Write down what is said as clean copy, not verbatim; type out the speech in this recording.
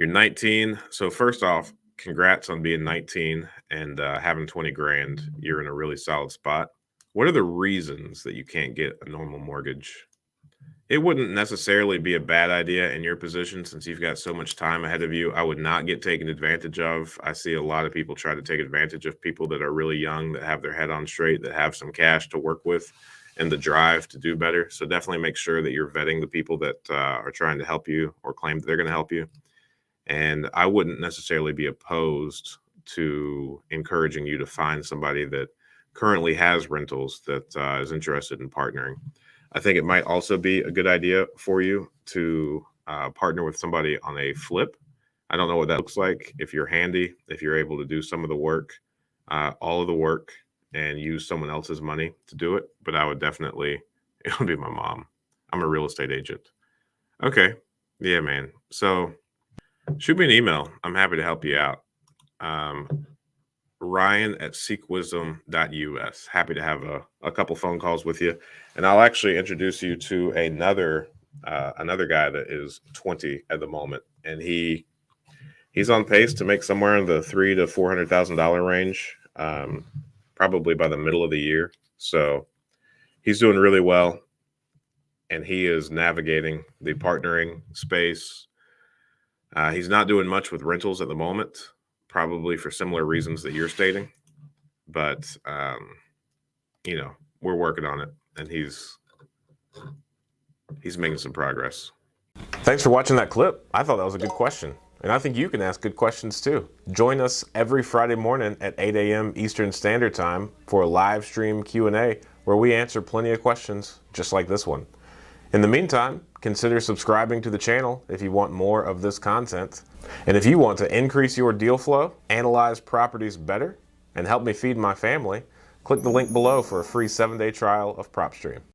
You're 19. So first off, congrats on being 19 and having 20 grand. You're in a really solid spot. What are the reasons that you can't get a normal mortgage? It wouldn't necessarily be a bad idea in your position since you've got so much time ahead of you. I would not get taken advantage of. I see a lot of people try to take advantage of people that are really young, that have their head on straight, that have some cash to work with and the drive to do better. So definitely make sure that you're vetting the people that are trying to help you or claim that they're going to help you. And I wouldn't necessarily be opposed to encouraging you to find somebody that currently has rentals that is interested in partnering. I think it might also be a good idea for you to partner with somebody on a flip. I don't know what that looks like. If you're handy, if you're able to do some of the work, all of the work, and use someone else's money to do it. But I would definitely, it would be my mom. I'm a real estate agent. Okay. Yeah, man. So shoot me an email. I'm happy to help you out. Ryan at seekwisdom.us. Happy to have a couple phone calls with you. And I'll actually introduce you to another guy that is 20 at the moment. And he's on pace to make somewhere in the $300,000 to $400,000 range, probably by the middle of the year. So he's doing really well. And he is navigating the partnering space. He's not doing much with rentals at the moment, probably for similar reasons that you're stating. But, we're working on it, and he's making some progress. Thanks for watching that clip. I thought that was a good question. And I think you can ask good questions too. Join us every Friday morning at 8 a.m. Eastern Standard Time for a live stream Q&A where we answer plenty of questions just like this one. In the meantime, consider subscribing to the channel if you want more of this content. And if you want to increase your deal flow, analyze properties better, and help me feed my family, click the link below for a free 7-day trial of PropStream.